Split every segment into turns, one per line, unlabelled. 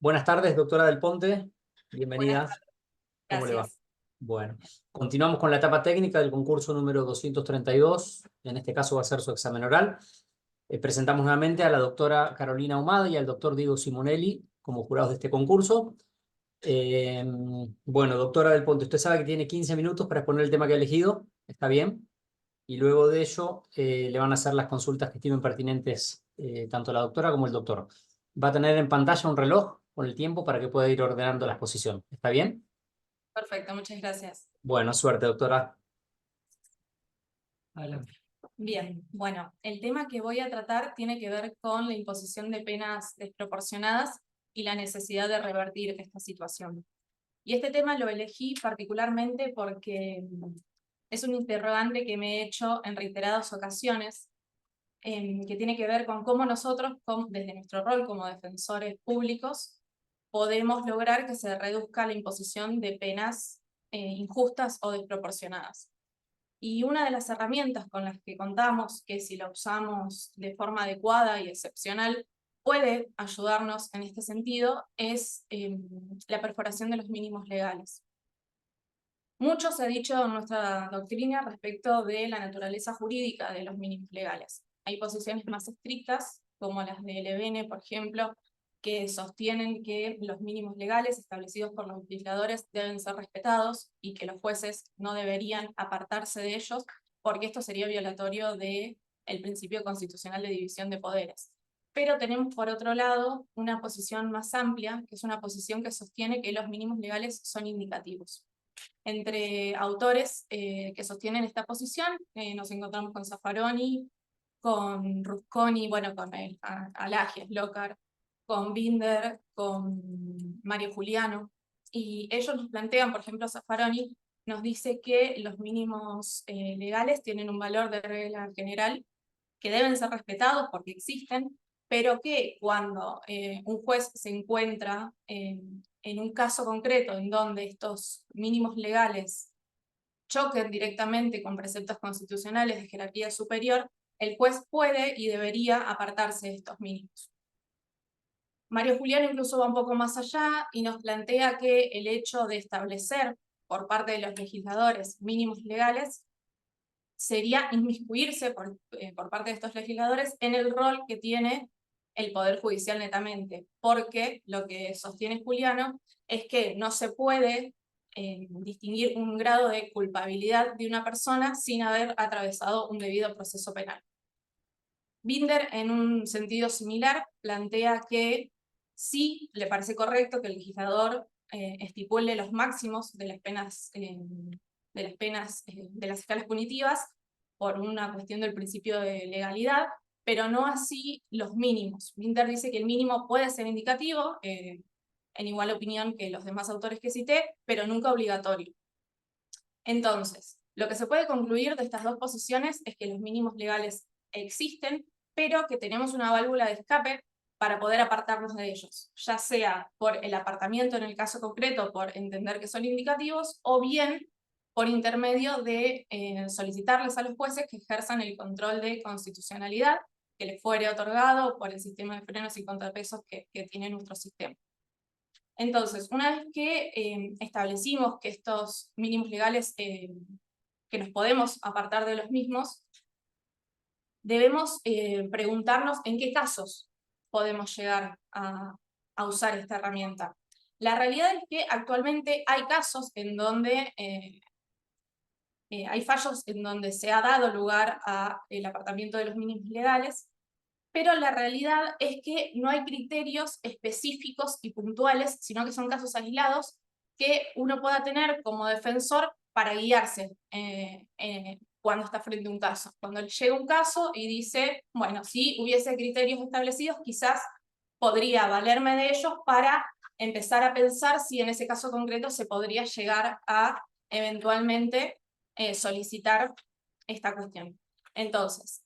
Buenas tardes, doctora Del Ponte.
Buenas
Bienvenida.
tardes,
¿Cómo le va?
gracias.
Bueno, continuamos con la etapa técnica del concurso número 232. En este caso va a ser su examen oral. Presentamos nuevamente a la doctora Carolina Ahumada y al doctor Diego Simonelli como jurados de este concurso. Eh, bueno, doctora Del Ponte, usted sabe que tiene 15 minutos para exponer el tema que ha elegido. ¿Está bien? Y luego de ello le van a hacer las consultas que estimen pertinentes tanto la doctora como el doctor. Va a tener en pantalla un reloj con el tiempo para que pueda ir ordenando la exposición. ¿Está bien?
Perfecto, muchas gracias.
Bueno, suerte, doctora. Adelante.
Bien, bueno, el tema que voy a tratar tiene que ver con la imposición de penas desproporcionadas y la necesidad de revertir esta situación. Y este tema lo elegí particularmente porque es un interrogante que me he hecho en reiteradas ocasiones, que tiene que ver con cómo nosotros, desde nuestro rol como defensores públicos, podemos lograr que se reduzca la imposición de penas injustas o desproporcionadas. Y una de las herramientas con las que contamos, que si la usamos de forma adecuada y excepcional, puede ayudarnos en este sentido, es la perforación de los mínimos legales. Mucho se ha dicho en nuestra doctrina respecto de la naturaleza jurídica de los mínimos legales. Hay posiciones más estrictas, como las de Levene, por ejemplo, que sostienen que los mínimos legales establecidos por los legisladores deben ser respetados y que los jueces no deberían apartarse de ellos, porque esto sería violatorio del principio constitucional de división de poderes. Pero tenemos por otro lado una posición más amplia, que es una posición que sostiene que los mínimos legales son indicativos. Entre autores que sostienen esta posición nos encontramos con Zaffaroni, con Rusconi, bueno, con Alagias, Lockhart, con Binder, con Mario Juliano, y ellos nos plantean, por ejemplo, Zaffaroni nos dice que los mínimos legales tienen un valor de regla general que deben ser respetados porque existen, pero que cuando un juez se encuentra en un caso concreto en donde estos mínimos legales choquen directamente con preceptos constitucionales de jerarquía superior, el juez puede y debería apartarse de estos mínimos. Mario Juliano incluso va un poco más allá y nos plantea que el hecho de establecer por parte de los legisladores mínimos legales sería inmiscuirse por parte de estos legisladores en el rol que tiene el Poder Judicial netamente, porque lo que sostiene Juliano es que no se puede distinguir un grado de culpabilidad de una persona sin haber atravesado un debido proceso penal. Binder, en un sentido similar, plantea que sí le parece correcto que el legislador estipule los máximos de las penas, de las escalas punitivas por una cuestión del principio de legalidad, pero no así los mínimos. Binder dice que el mínimo puede ser indicativo, en igual opinión que los demás autores que cité, pero nunca obligatorio. Entonces, lo que se puede concluir de estas dos posiciones es que los mínimos legales existen, pero que tenemos una válvula de escape para poder apartarnos de ellos, ya sea por el apartamiento en el caso concreto, por entender que son indicativos, o bien por intermedio de solicitarles a los jueces que ejerzan el control de constitucionalidad que les fuere otorgado por el sistema de frenos y contrapesos que tiene nuestro sistema. Entonces, una vez que establecimos que estos mínimos legales, que nos podemos apartar de los mismos, debemos preguntarnos en qué casos podemos llegar a usar esta herramienta. La realidad es que actualmente hay casos en donde hay fallos en donde se ha dado lugar al apartamiento de los mínimos legales, pero la realidad es que no hay criterios específicos y puntuales, sino que son casos aislados que uno pueda tener como defensor para guiarse cuando está frente a un caso. Cuando llega un caso y dice, bueno, si hubiese criterios establecidos, quizás podría valerme de ellos para empezar a pensar si en ese caso concreto se podría llegar a eventualmente solicitar esta cuestión. Entonces,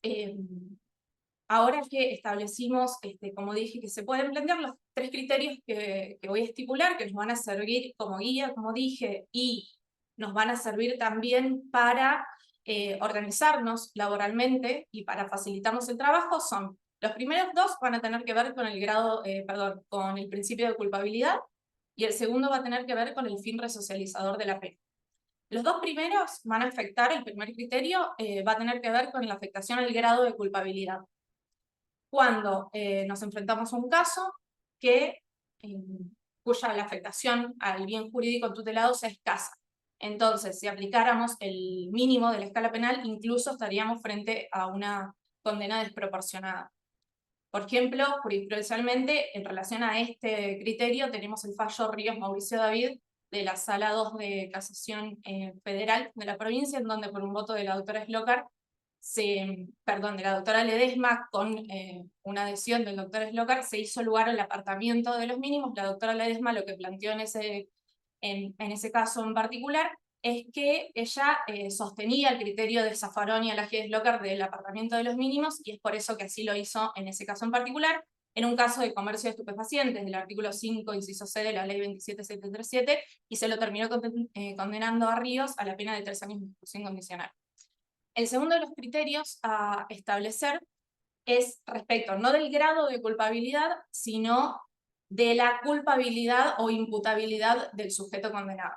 ahora que establecimos, como dije, que se pueden plantear los tres criterios que voy a estipular, que nos van a servir como guía, como dije, y nos van a servir también para organizarnos laboralmente y para facilitarnos el trabajo, son Los primeros dos van a tener que ver con el grado, con el principio de culpabilidad, y el segundo va a tener que ver con el fin resocializador de la pena. Los dos primeros van a afectar, el primer criterio va a tener que ver con la afectación al grado de culpabilidad. Cuando nos enfrentamos a un caso cuya la afectación al bien jurídico tutelado sea escasa. Entonces, si aplicáramos el mínimo de la escala penal, incluso estaríamos frente a una condena desproporcionada. Por ejemplo, jurisprudencialmente, en relación a este criterio, tenemos el fallo Ríos Mauricio David de la Sala 2 de Casación Federal de la provincia, en donde por un voto de la doctora Slocar, de la doctora Ledesma, con una adhesión del doctor Slocar, se hizo lugar al apartamiento de los mínimos. La doctora Ledesma lo que planteó en ese caso en particular es que ella sostenía el criterio de Zaffaroni y Alagides-Slocar del apartamiento de los mínimos, y es por eso que así lo hizo en ese caso en particular. En un caso de comercio de estupefacientes, del artículo 5, inciso C de la ley 27737, y se lo terminó condenando a Ríos a la pena de 3 años de ejecución condicional. El segundo de los criterios a establecer es respecto no del grado de culpabilidad, sino de la culpabilidad o imputabilidad del sujeto condenado.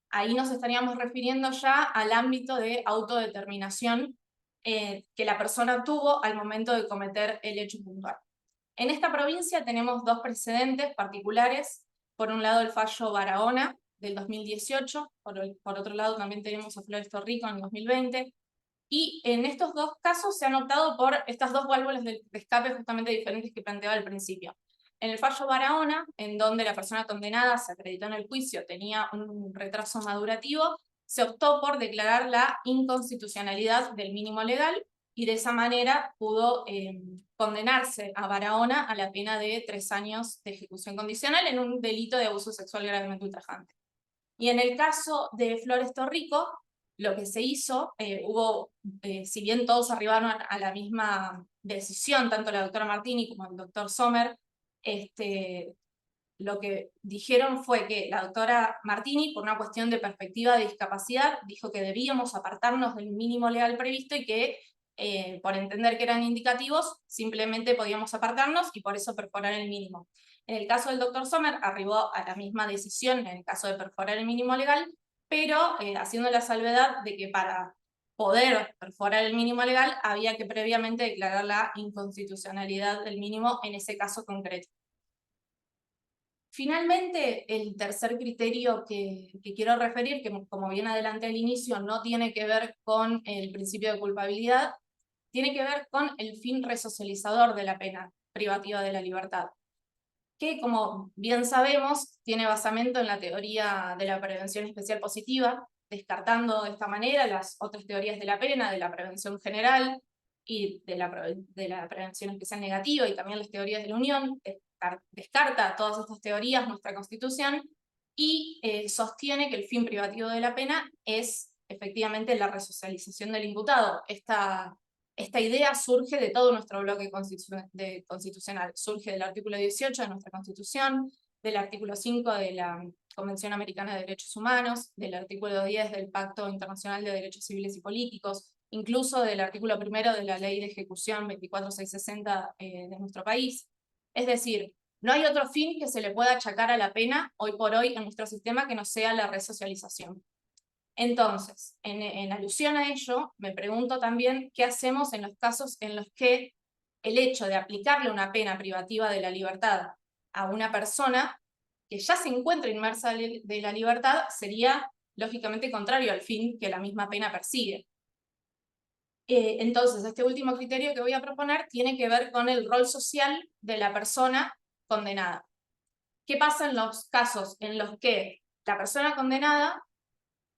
Ahí nos estaríamos refiriendo ya al ámbito de autodeterminación que la persona tuvo al momento de cometer el hecho puntual. En esta provincia tenemos dos precedentes particulares. Por un lado, el fallo Barahona del 2018, por otro lado también tenemos a Flores Torrico en el 2020, y en estos dos casos se han optado por estas dos válvulas de escape justamente diferentes que planteaba al principio. En el fallo Barahona, en donde la persona condenada se acreditó en el juicio, tenía un retraso madurativo, se optó por declarar la inconstitucionalidad del mínimo legal, y de esa manera pudo condenarse a Barahona a la pena de 3 años de ejecución condicional en un delito de abuso sexual gravemente ultrajante. Y en el caso de Flores Torrico, lo que se hizo, si bien todos arribaron a la misma decisión, tanto la doctora Martini como el doctor Sommer, lo que dijeron fue que la doctora Martini, por una cuestión de perspectiva de discapacidad, dijo que debíamos apartarnos del mínimo legal previsto y que, por entender que eran indicativos, simplemente podíamos apartarnos y por eso perforar el mínimo. En el caso del doctor Sommer, arribó a la misma decisión en el caso de perforar el mínimo legal, pero haciendo la salvedad de que para poder perforar el mínimo legal había que previamente declarar la inconstitucionalidad del mínimo en ese caso concreto. Finalmente, el tercer criterio que quiero referir, que como bien adelanté al inicio, no tiene que ver con el principio de culpabilidad, tiene que ver con el fin resocializador de la pena privativa de la libertad, que, como bien sabemos, tiene basamento en la teoría de la prevención especial positiva, descartando de esta manera las otras teorías de la pena, de la prevención general y de la prevención especial negativa, y también las teorías de la unión. Descarta todas estas teorías nuestra Constitución y sostiene que el fin privativo de la pena es efectivamente la resocialización del imputado. Esta idea surge de todo nuestro bloque constitucional. Surge del artículo 18 de nuestra Constitución, del artículo 5 de la Convención Americana de Derechos Humanos, del artículo 10 del Pacto Internacional de Derechos Civiles y Políticos, incluso del artículo 1 de la Ley de Ejecución 24660 de nuestro país. Es decir, no hay otro fin que se le pueda achacar a la pena hoy por hoy en nuestro sistema que no sea la resocialización. Entonces, en alusión a ello, me pregunto también qué hacemos en los casos en los que el hecho de aplicarle una pena privativa de la libertad a una persona que ya se encuentra inmersa de la libertad sería lógicamente contrario al fin que la misma pena persigue. Entonces, este último criterio que voy a proponer tiene que ver con el rol social de la persona condenada. ¿Qué pasa en los casos en los que la persona condenada,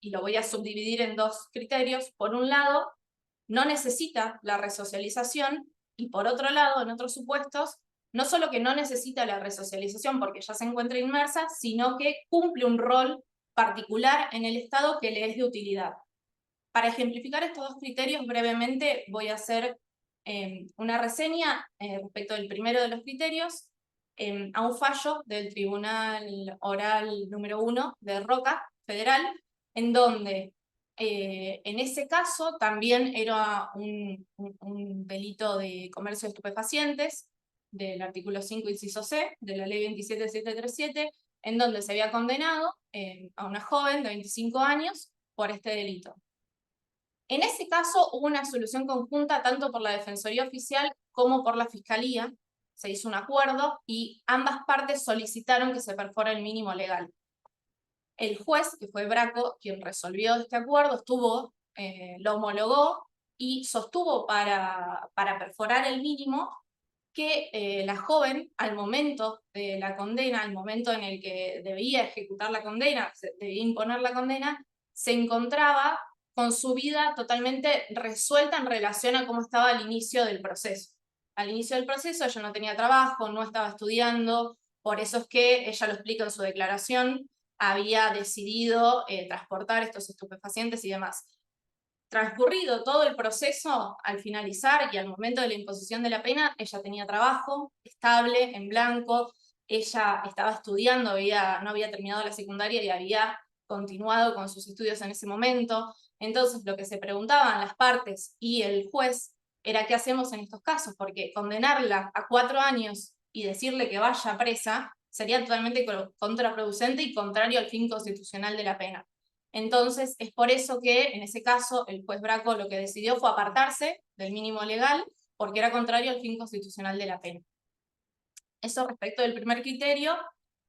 y lo voy a subdividir en dos criterios, por un lado, no necesita la resocialización, y por otro lado, en otros supuestos, no solo que no necesita la resocialización porque ya se encuentra inmersa, sino que cumple un rol particular en el Estado que le es de utilidad? Para ejemplificar estos dos criterios brevemente voy a hacer una reseña respecto del primero de los criterios a un fallo del Tribunal Oral número 1 de Roca Federal, en donde En ese caso también era un delito de comercio de estupefacientes, del artículo 5, inciso C, de la ley 27737, en donde se había condenado a una joven de 25 años por este delito. En ese caso hubo una solución conjunta tanto por la Defensoría Oficial como por la Fiscalía. Se hizo un acuerdo y ambas partes solicitaron que se perfore el mínimo legal. El juez, que fue Braco, quien resolvió este acuerdo, lo homologó y sostuvo para perforar el mínimo que la joven, al momento de la condena, al momento en el que debía ejecutar la condena, debía imponer la condena, se encontraba con su vida totalmente resuelta en relación a cómo estaba al inicio del proceso. Al inicio del proceso ella no tenía trabajo, no estaba estudiando, por eso es que ella lo explica en su declaración, había decidido transportar estos estupefacientes y demás. Transcurrido todo el proceso, al finalizar y al momento de la imposición de la pena, ella tenía trabajo estable, en blanco, ella estaba estudiando, no había terminado la secundaria y había continuado con sus estudios en ese momento. Entonces, lo que se preguntaban las partes y el juez era qué hacemos en estos casos, porque condenarla a 4 años y decirle que vaya presa sería totalmente contraproducente y contrario al fin constitucional de la pena. Entonces, es por eso que en ese caso el juez Braco lo que decidió fue apartarse del mínimo legal porque era contrario al fin constitucional de la pena. Eso respecto del primer criterio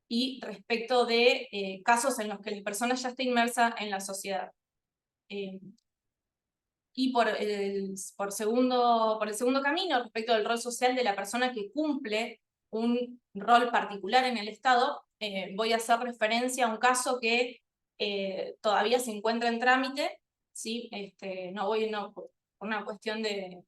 y respecto de casos en los que la persona ya está inmersa en la sociedad. Y por el segundo camino, respecto del rol social de la persona que cumple un rol particular en el Estado, voy a hacer referencia a un caso que todavía se encuentra en trámite, ¿sí? Por una cuestión de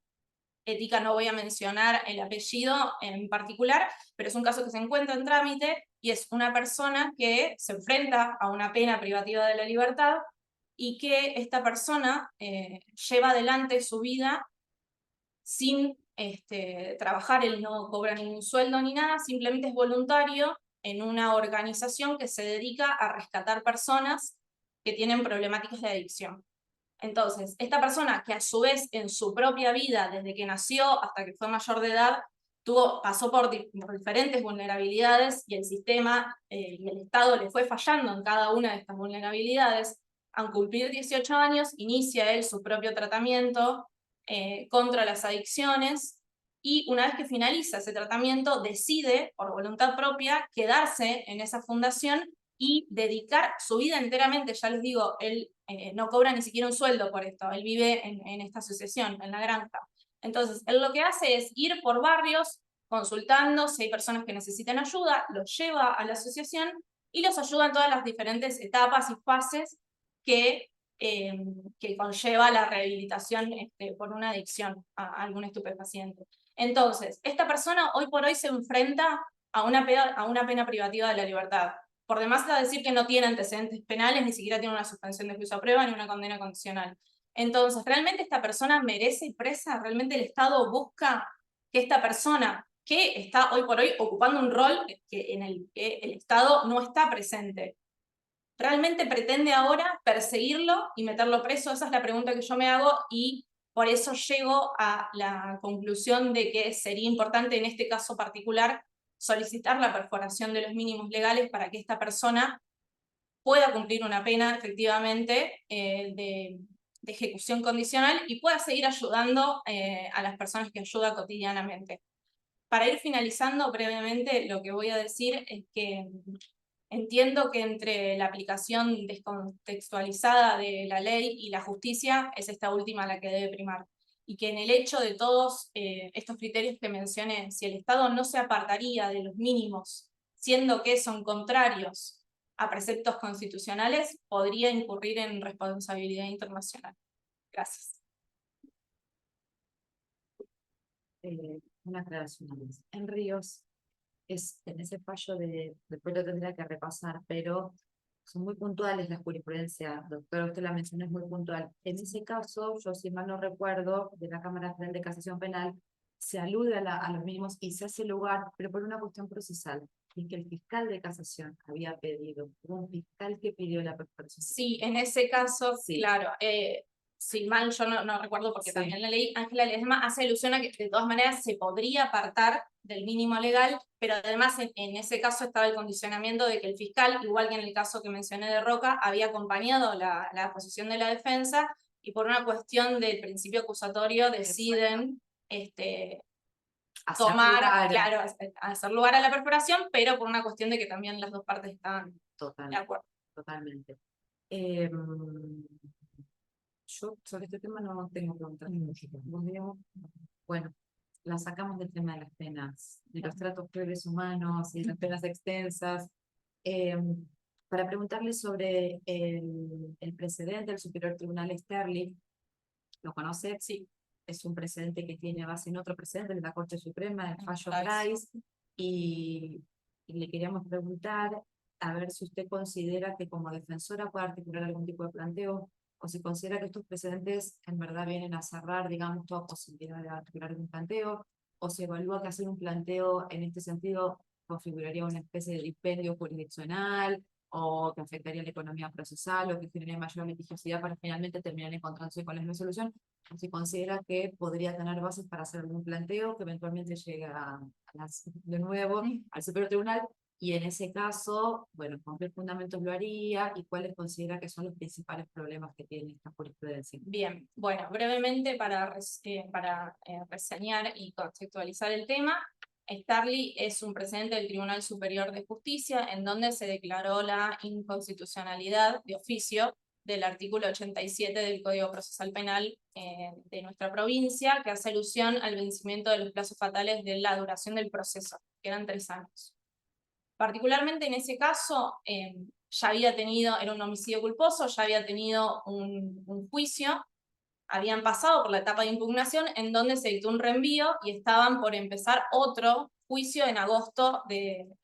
ética no voy a mencionar el apellido en particular, pero es un caso que se encuentra en trámite y es una persona que se enfrenta a una pena privativa de la libertad y que esta persona lleva adelante su vida sin trabajar, él no cobra ningún sueldo ni nada, simplemente es voluntario en una organización que se dedica a rescatar personas que tienen problemáticas de adicción. Entonces, esta persona que a su vez en su propia vida, desde que nació hasta que fue mayor de edad, pasó por diferentes vulnerabilidades y el sistema y el Estado le fue fallando en cada una de estas vulnerabilidades. Al cumplir 18 años, inicia él su propio tratamiento contra las adicciones y una vez que finaliza ese tratamiento, decide, por voluntad propia, quedarse en esa fundación y dedicar su vida enteramente. Ya les digo, él no cobra ni siquiera un sueldo por esto, él vive en esta asociación, en la granja. Entonces, él lo que hace es ir por barrios, consultando si hay personas que necesitan ayuda, los lleva a la asociación y los ayuda en todas las diferentes etapas y fases que conlleva la rehabilitación por una adicción a algún estupefaciente. Entonces, esta persona hoy por hoy se enfrenta a una pena privativa de la libertad. Por demás está decir que no tiene antecedentes penales, ni siquiera tiene una suspensión de juicio a prueba ni una condena condicional. Entonces, ¿realmente esta persona merece ir presa? ¿Realmente el Estado busca que esta persona, que está hoy por hoy ocupando un rol en el que el Estado no está presente, realmente pretende ahora perseguirlo y meterlo preso? Esa es la pregunta que yo me hago y por eso llego a la conclusión de que sería importante en este caso particular solicitar la perforación de los mínimos legales para que esta persona pueda cumplir una pena efectivamente de ejecución condicional y pueda seguir ayudando a las personas que ayuda cotidianamente. Para ir finalizando brevemente, lo que voy a decir es que entiendo que entre la aplicación descontextualizada de la ley y la justicia es esta última la que debe primar. Y que en el hecho de todos estos criterios que mencioné, si el Estado no se apartaría de los mínimos, siendo que son contrarios a preceptos constitucionales, podría incurrir en responsabilidad internacional. Gracias.
Una aclaración más. En Ríos, en ese fallo después lo tendría que repasar, pero son muy puntuales las jurisprudencias, doctor, usted la mencionó, es muy puntual. En ese caso, yo si mal no recuerdo, de la Cámara Federal de Casación Penal, se alude a los mínimos y se hace lugar, pero por una cuestión procesal, y que el fiscal de casación había pedido, hubo un fiscal que pidió la preparación.
Sí, en ese caso,
Sí.
claro, si mal yo no recuerdo porque
Sí.
también la leí, Ángela Ledesma hace alusión a que de todas maneras se podría apartar del mínimo legal, pero además en ese caso estaba el condicionamiento de que el fiscal, igual que en el caso que mencioné de Roca, había acompañado la posición de la defensa y por una cuestión del principio acusatorio deciden
Hacer
tomar,
lugar.
claro, hacer lugar a la perforación, pero por una cuestión de que también las dos partes estaban de acuerdo.
Totalmente. Yo sobre este tema no tengo preguntas. Bueno, la sacamos del tema de las penas, de los tratos crueles humanos y las penas extensas. Para preguntarle sobre el precedente del Superior Tribunal Sterling, ¿lo conoce?
Sí.
Es un precedente que tiene base en otro precedente de la Corte Suprema, el fallo
Price.
Price, y le queríamos preguntar a ver si usted considera que como defensora puede articular algún tipo de planteo, o si considera que estos precedentes en verdad vienen a cerrar, digamos, toda posibilidad de articular algún planteo, o si evalúa que hacer un planteo en este sentido configuraría una especie de dispendio jurisdiccional, o que afectaría la economía procesal, o que generaría mayor litigiosidad para finalmente terminar encontrándose con la misma solución, o si considera que podría tener bases para hacer algún planteo que eventualmente llegue de nuevo al Superior Tribunal, y en ese caso, bueno, ¿con qué fundamentos lo haría y cuáles considera que son los principales problemas que tiene esta jurisprudencia?
Bien, bueno, brevemente para reseñar y conceptualizar el tema, Starley es un precedente del Tribunal Superior de Justicia en donde se declaró la inconstitucionalidad de oficio del artículo 87 del Código Procesal Penal de nuestra provincia, que hace alusión al vencimiento de los plazos fatales de la duración del proceso, que eran 3 años. Particularmente en ese caso, ya había tenido, era un homicidio culposo, ya había tenido un juicio, habían pasado por la etapa de impugnación en donde se dictó un reenvío y estaban por empezar otro juicio en agosto en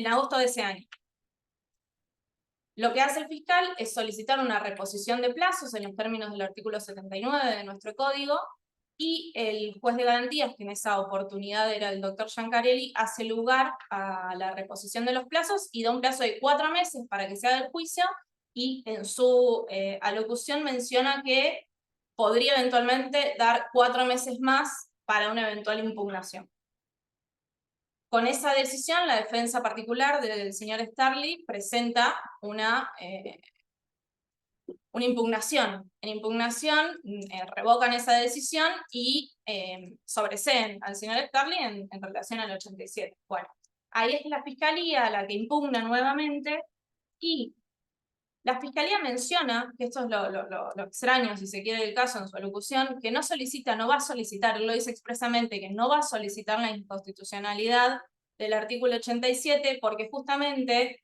agosto de ese año. Lo que hace el fiscal es solicitar una reposición de plazos en los términos del artículo 79 de nuestro código, y el juez de garantías, que en esa oportunidad era el doctor Giancarelli, hace lugar a la reposición de los plazos y da un plazo de 4 meses para que se haga el juicio, y en su alocución menciona que podría eventualmente dar 4 meses más para una eventual impugnación. Con esa decisión, la defensa particular del señor Starley presenta una impugnación. En impugnación revocan esa decisión y sobreseen al señor Starley en relación al 87. Bueno, ahí es la fiscalía la que impugna nuevamente, y la fiscalía menciona, que esto es lo extraño, si se quiere, del caso en su alocución, que no va a solicitar, él lo dice expresamente, que no va a solicitar la inconstitucionalidad del artículo 87, porque justamente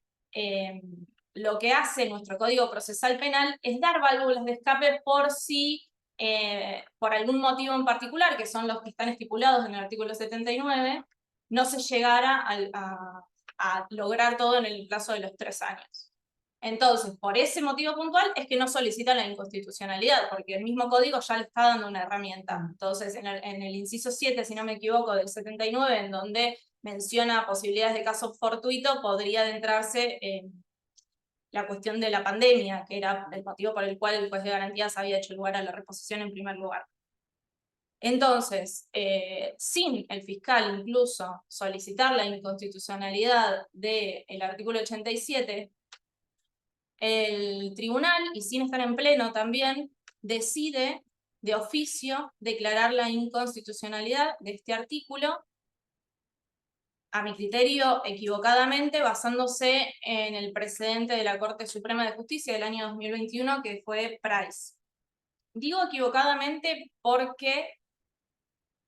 lo que hace nuestro Código Procesal Penal es dar válvulas de escape por si, por algún motivo en particular, que son los que están estipulados en el artículo 79, no se llegara a lograr todo en el plazo de los 3 años. Entonces, por ese motivo puntual es que no solicita la inconstitucionalidad, porque el mismo código ya le está dando una herramienta. Entonces, en el inciso 7, si no me equivoco, del 79, en donde menciona posibilidades de caso fortuito, podría adentrarse en la cuestión de la pandemia, que era el motivo por el cual el juez de garantías había hecho lugar a la reposición en primer lugar. Entonces, sin el fiscal incluso solicitar la inconstitucionalidad del artículo 87, el tribunal, y sin estar en pleno también, decide de oficio declarar la inconstitucionalidad de este artículo, a mi criterio equivocadamente, basándose en el precedente de la Corte Suprema de Justicia del año 2021, que fue Price. Digo equivocadamente porque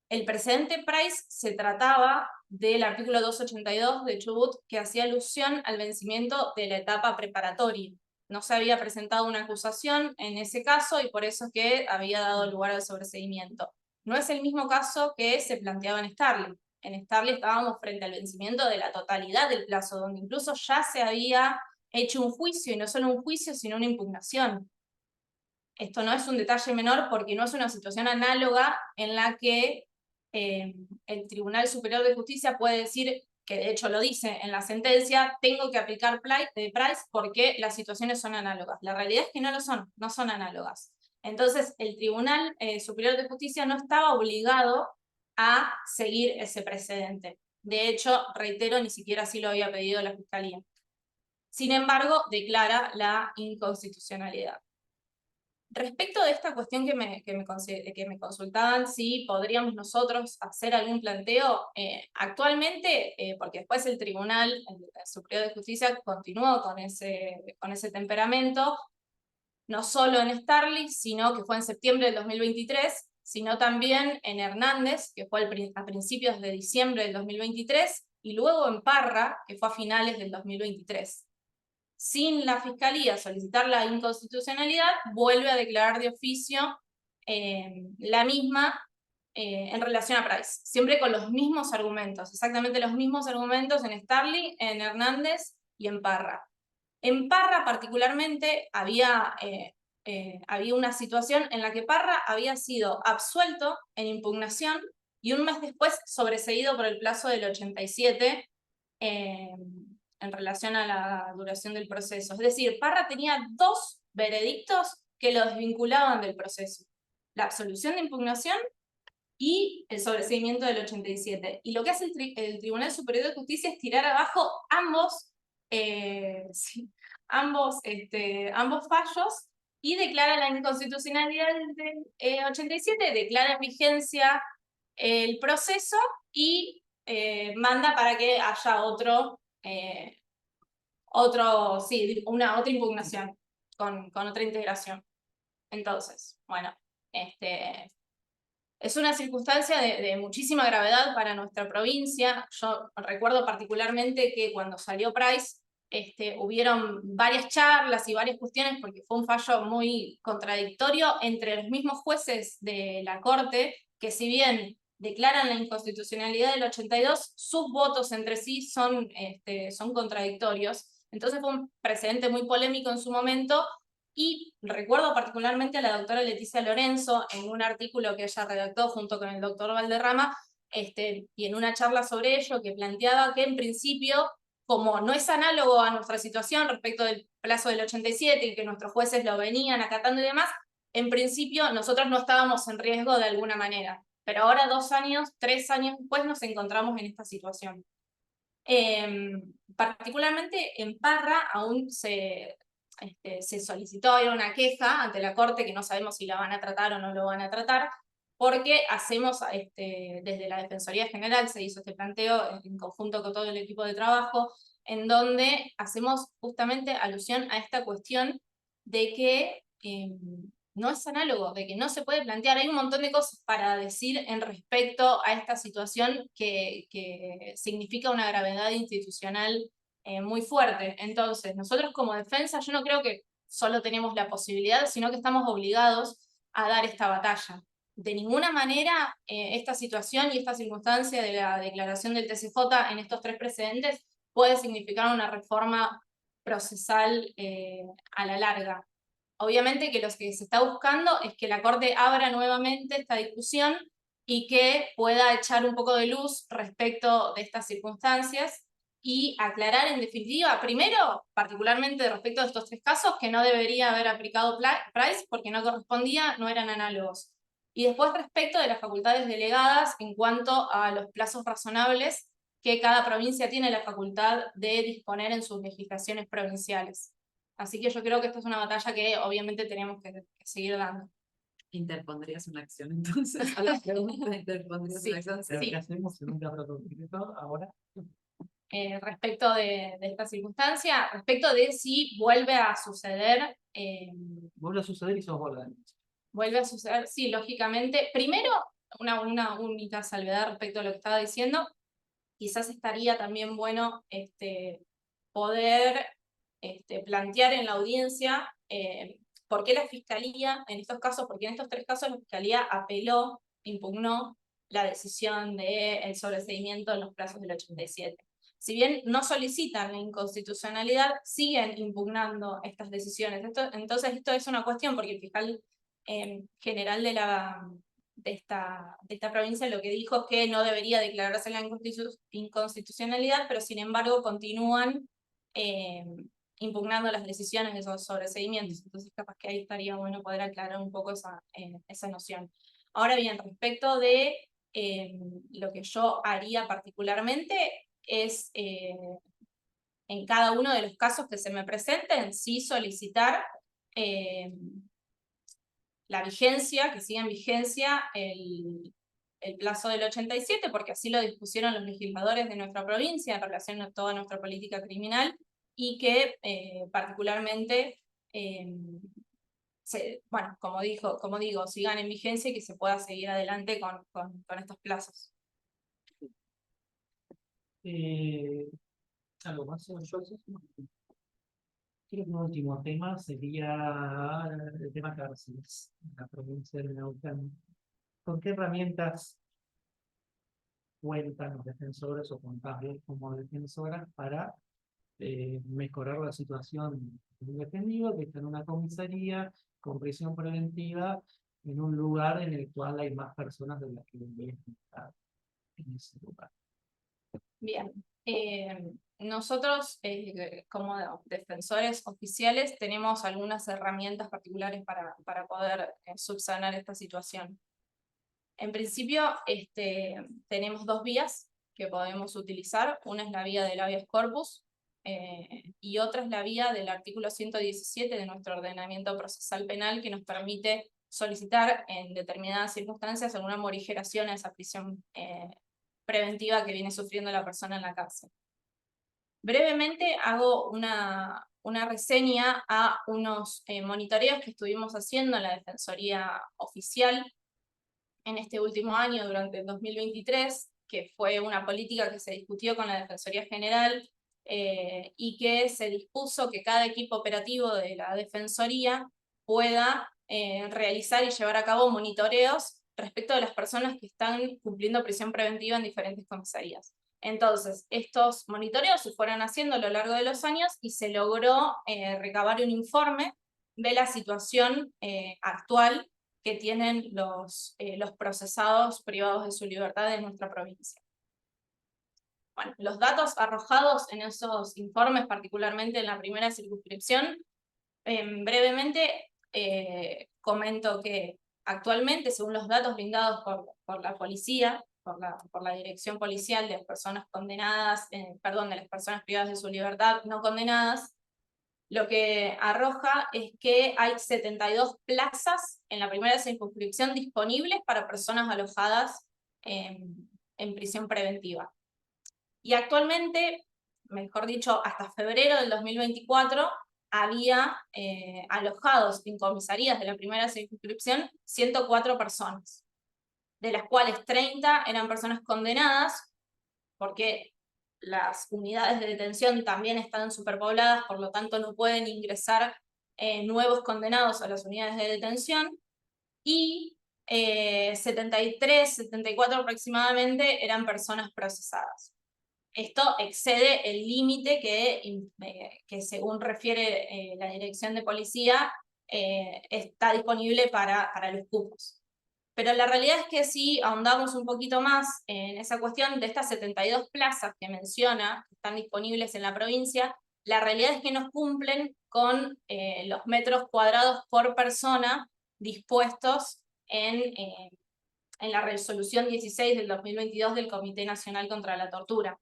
el precedente Price se trataba del artículo 282 de Chubut, que hacía alusión al vencimiento de la etapa preparatoria. No se había presentado una acusación en ese caso y por eso es que había dado lugar al sobreseimiento. No es el mismo caso que se planteaba en Starley. En Starley estábamos frente al vencimiento de la totalidad del plazo, donde incluso ya se había hecho un juicio, y no solo un juicio, sino una impugnación. esto no es un detalle menor porque no es una situación análoga en la que el Tribunal Superior de Justicia puede decir, que de hecho lo dice en la sentencia, tengo que aplicar Price porque las situaciones son análogas. La realidad es que no lo son, no son análogas. Entonces, el Tribunal Superior de Justicia no estaba obligado a seguir ese precedente. De hecho, reitero, ni siquiera así lo había pedido la Fiscalía. Sin embargo, declara la inconstitucionalidad. Respecto de esta cuestión que me consultaban, si podríamos nosotros hacer algún planteo, actualmente, porque después el Tribunal Superior de Justicia continuó con ese temperamento, no solo en Starley, sino que fue en septiembre del 2023, sino también en Hernández, que fue a principios de diciembre del 2023, y luego en Parra, que fue a finales del 2023. Sin la Fiscalía solicitar la inconstitucionalidad, vuelve a declarar de oficio la misma en relación a Price, siempre con los mismos argumentos, exactamente los mismos argumentos en Starley, en Hernández y en Parra. En Parra particularmente había una situación en la que Parra había sido absuelto en impugnación y un mes después sobreseído por el plazo del 87 en relación a la duración del proceso. Es decir, Parra tenía 2 veredictos que lo desvinculaban del proceso. La absolución de impugnación y el sobreseimiento del 87. Y lo que hace el Tribunal Superior de Justicia es tirar abajo ambos fallos y declara la inconstitucionalidad del 87, declara en vigencia el proceso y manda para que haya otra impugnación con otra integración. Entonces, bueno, es una circunstancia de muchísima gravedad para nuestra provincia. Yo recuerdo particularmente que cuando salió Price, hubieron varias charlas y varias cuestiones porque fue un fallo muy contradictorio entre los mismos jueces de la Corte, que si bien declaran la inconstitucionalidad del 82, sus votos entre sí son contradictorios. Entonces fue un precedente muy polémico en su momento. Y recuerdo particularmente a la doctora Leticia Lorenzo en un artículo que ella redactó junto con el doctor Valderrama, y en una charla sobre ello, que planteaba que en principio, como no es análogo a nuestra situación respecto del plazo del 87 y que nuestros jueces lo venían acatando y demás, en principio nosotros no estábamos en riesgo de alguna manera. Pero ahora 2 años, 3 años después nos encontramos en esta situación. Particularmente en Parra aún se solicitó, era una queja ante la Corte que no sabemos si la van a tratar o no lo van a tratar, porque hacemos, desde la Defensoría General se hizo este planteo en conjunto con todo el equipo de trabajo, en donde hacemos justamente alusión a esta cuestión de que no es análogo, de que no se puede plantear. Hay un montón de cosas para decir en respecto a esta situación que significa una gravedad institucional muy fuerte. Entonces, nosotros como defensa, yo no creo que solo tenemos la posibilidad, sino que estamos obligados a dar esta batalla. De ninguna manera esta situación y esta circunstancia de la declaración del TCJ en estos 3 precedentes puede significar una reforma procesal a la larga. Obviamente que lo que se está buscando es que la Corte abra nuevamente esta discusión y que pueda echar un poco de luz respecto de estas circunstancias y aclarar en definitiva, primero, particularmente respecto de estos 3 casos, que no debería haber aplicado Price porque no correspondía, no eran análogos. Y después respecto de las facultades delegadas en cuanto a los plazos razonables que cada provincia tiene la facultad de disponer en sus legislaciones provinciales. Así que yo creo que esta es una batalla que obviamente tenemos que seguir dando.
¿Interpondrías una acción entonces? A la pregunta, ¿interpondrías
Sí,
una acción?
¿Pero
sí.
qué hacemos en un caso concreto ahora?
Respecto de esta circunstancia, respecto de si vuelve a suceder.
Vuelve a suceder y sos Bordan.
Vuelve a suceder, sí, lógicamente. Primero, una única salvedad respecto a lo que estaba diciendo. Quizás estaría también bueno poder plantear en la audiencia por qué la Fiscalía, en estos casos, porque en estos 3 casos la Fiscalía apeló, impugnó la decisión del sobreseimiento en los plazos del 87. si bien no solicitan la inconstitucionalidad, siguen impugnando estas decisiones. Entonces esto es una cuestión, porque el fiscal general de esta provincia lo que dijo es que no debería declararse la inconstitucionalidad, pero sin embargo continúan impugnando las decisiones de esos sobreseimientos. Entonces capaz que ahí estaría bueno poder aclarar un poco esa noción. Ahora bien, respecto de lo que yo haría particularmente es, en cada uno de los casos que se me presenten, sí solicitar la vigencia, que siga en vigencia el plazo del 87, porque así lo dispusieron los legisladores de nuestra provincia en relación a toda nuestra política criminal, y que particularmente, bueno, como digo, sigan en vigencia y que se pueda seguir adelante con estos plazos.
Algo más, señor Joseph. Creo que un último tema sería el tema cárceles en la provincia de Neuquén. ¿Con qué herramientas cuentan los defensores o contás como defensoras para mejorar la situación de un detenido que está en una comisaría con prisión preventiva en un lugar en el cual hay más personas de las que deberían estar en ese lugar?
Bien, nosotros como defensores oficiales tenemos algunas herramientas particulares para poder subsanar esta situación. En principio tenemos dos vías que podemos utilizar. Una es la vía del habeas corpus y otra es la vía del artículo 117 de nuestro ordenamiento procesal penal, que nos permite solicitar en determinadas circunstancias alguna morigeración a esa prisión preventiva que viene sufriendo la persona en la cárcel. Brevemente hago una reseña a unos monitoreos que estuvimos haciendo en la Defensoría Oficial en este último año, durante el 2023, que fue una política que se discutió con la Defensoría General y que se dispuso que cada equipo operativo de la Defensoría pueda realizar y llevar a cabo monitoreos respecto de las personas que están cumpliendo prisión preventiva en diferentes comisarías. Entonces, estos monitoreos se fueron haciendo a lo largo de los años y se logró recabar un informe de la situación actual que tienen los procesados privados de su libertad en nuestra provincia. Bueno, los datos arrojados en esos informes, particularmente en la primera circunscripción, brevemente comento que actualmente, según los datos brindados por la policía, por la dirección policial de las personas condenadas, de las personas privadas de su libertad no condenadas, lo que arroja es que hay 72 plazas en la primera circunscripción disponibles para personas alojadas en prisión preventiva. Y actualmente, mejor dicho, hasta febrero del 2024, había alojados en comisarías de la primera circunscripción 104 personas, de las cuales 30 eran personas condenadas, porque las unidades de detención también están superpobladas, por lo tanto no pueden ingresar nuevos condenados a las unidades de detención, y 73, 74 aproximadamente eran personas procesadas. Esto excede el límite que según refiere la Dirección de Policía, está disponible para los cupos. Pero la realidad es que si ahondamos un poquito más en esa cuestión de estas 72 plazas que menciona, que están disponibles en la provincia, la realidad es que no cumplen con los metros cuadrados por persona dispuestos en la resolución 16 del 2022 del Comité Nacional contra la Tortura.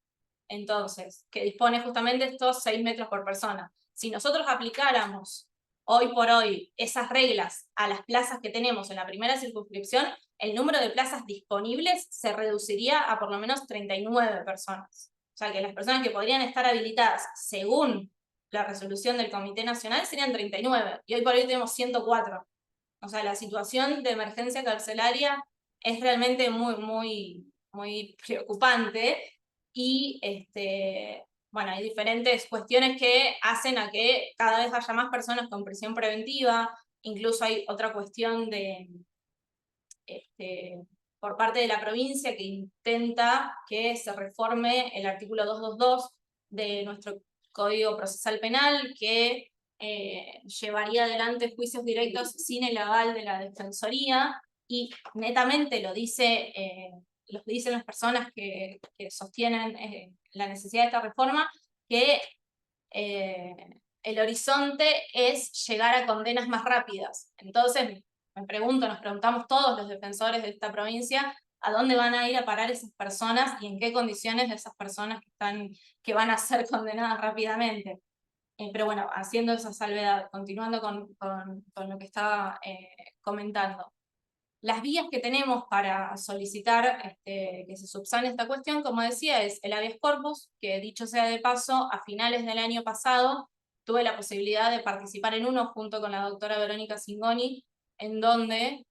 Entonces, que dispone justamente de estos 6 metros por persona. Si nosotros aplicáramos hoy por hoy esas reglas a las plazas que tenemos en la primera circunscripción, el número de plazas disponibles se reduciría a por lo menos 39 personas. O sea que las personas que podrían estar habilitadas según la resolución del Comité Nacional serían 39, y hoy por hoy tenemos 104. O sea, la situación de emergencia carcelaria es realmente muy, muy, muy preocupante, y bueno, hay diferentes cuestiones que hacen a que cada vez haya más personas con prisión preventiva. Incluso hay otra cuestión de por parte de la provincia que intenta que se reforme el artículo 222 de nuestro Código Procesal Penal, que llevaría adelante juicios directos sin el aval de la Defensoría, y netamente lo dicen las personas que sostienen la necesidad de esta reforma, que el horizonte es llegar a condenas más rápidas. Entonces, nos preguntamos todos los defensores de esta provincia, ¿a dónde van a ir a parar esas personas y en qué condiciones de esas personas que van a ser condenadas rápidamente? Pero bueno, haciendo esa salvedad, continuando con lo que estaba comentando. Las vías que tenemos para solicitar que se subsane esta cuestión, como decía, es el habeas corpus, que dicho sea de paso, a finales del año pasado tuve la posibilidad de participar en uno junto con la doctora Verónica Cingoni, en donde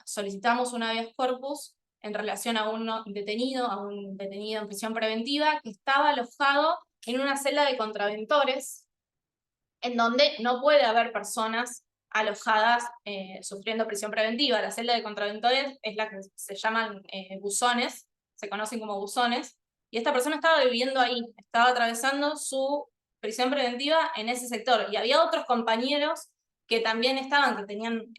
solicitamos un habeas corpus en relación a un detenido en prisión preventiva que estaba alojado en una celda de contraventores, en donde no puede haber personas alojadas sufriendo prisión preventiva. La celda de contraventores es la que se llaman buzones, se conocen como buzones, y esta persona estaba viviendo ahí, estaba atravesando su prisión preventiva en ese sector, y había otros compañeros que también que tenían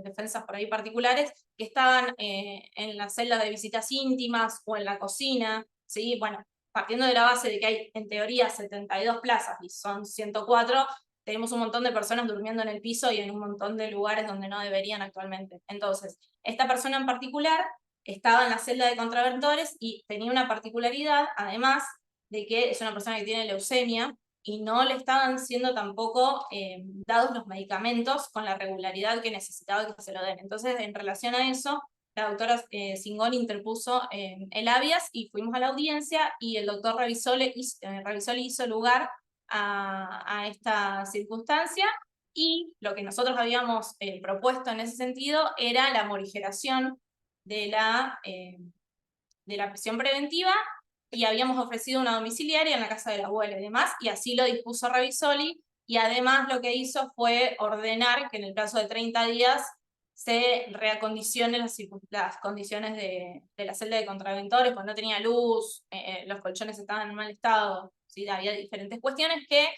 defensas por ahí particulares, que estaban en la celda de visitas íntimas o en la cocina, ¿sí? Bueno, partiendo de la base de que hay en teoría 72 plazas y son 104, tenemos un montón de personas durmiendo en el piso y en un montón de lugares donde no deberían actualmente. Entonces, esta persona en particular estaba en la celda de contraventores y tenía una particularidad, además de que es una persona que tiene leucemia y no le estaban siendo tampoco dados los medicamentos con la regularidad que necesitaba que se lo den. Entonces, en relación a eso, la doctora Cingoni interpuso el habeas y fuimos a la audiencia y el doctor Ravisoli hizo lugar a esta circunstancia, y lo que nosotros habíamos propuesto en ese sentido era la morigeración de la prisión preventiva, y habíamos ofrecido una domiciliaria en la casa de la abuela y demás, y así lo dispuso Ravisoli, y además lo que hizo fue ordenar que en el plazo de 30 días se reacondicionen las condiciones de la celda de contraventores, pues no tenía luz, los colchones estaban en mal estado, ¿sí? Había diferentes cuestiones que,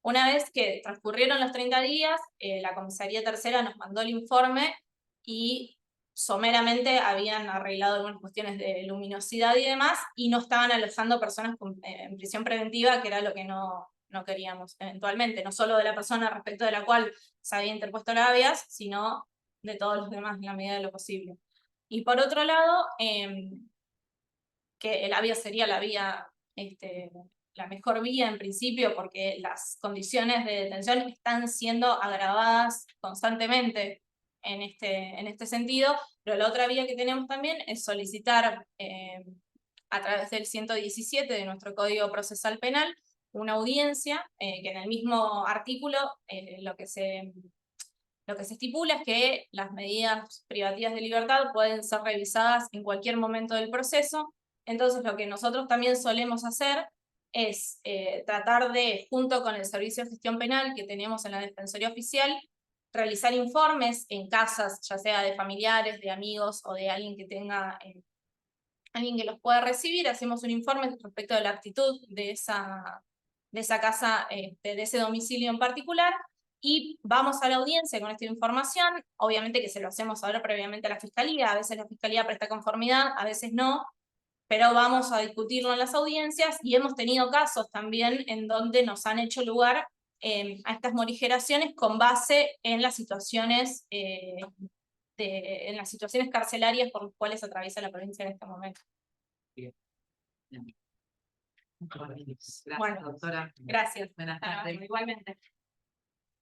una vez que transcurrieron los 30 días, la comisaría tercera nos mandó el informe y someramente habían arreglado algunas cuestiones de luminosidad y demás, y no estaban alojando personas en prisión preventiva, que era lo que no queríamos eventualmente, no solo de la persona respecto de la cual se había interpuesto la habeas, sino de todos los demás en la medida de lo posible. Y por otro lado, que el habeas sería la vía, la mejor vía en principio, porque las condiciones de detención están siendo agravadas constantemente en este sentido, pero la otra vía que tenemos también es solicitar a través del 117 de nuestro Código Procesal Penal una audiencia, que en el mismo artículo lo que se estipula es que las medidas privativas de libertad pueden ser revisadas en cualquier momento del proceso. Entonces, lo que nosotros también solemos hacer es tratar de, junto con el Servicio de Gestión Penal que tenemos en la Defensoría Oficial, realizar informes en casas, ya sea de familiares, de amigos o de alguien que tenga, alguien que los pueda recibir. Hacemos un informe respecto de la actitud de esa casa, de ese domicilio en particular, y vamos a la audiencia con esta información. Obviamente que se lo hacemos saber previamente a la Fiscalía, a veces la Fiscalía presta conformidad, a veces no, pero vamos a discutirlo en las audiencias, y hemos tenido casos también en donde nos han hecho lugar a estas morigeraciones con base en las situaciones carcelarias por las cuales atraviesa la provincia en este momento.
Gracias,
Bueno,
doctora.
Gracias.
Buenas tardes.
Igualmente.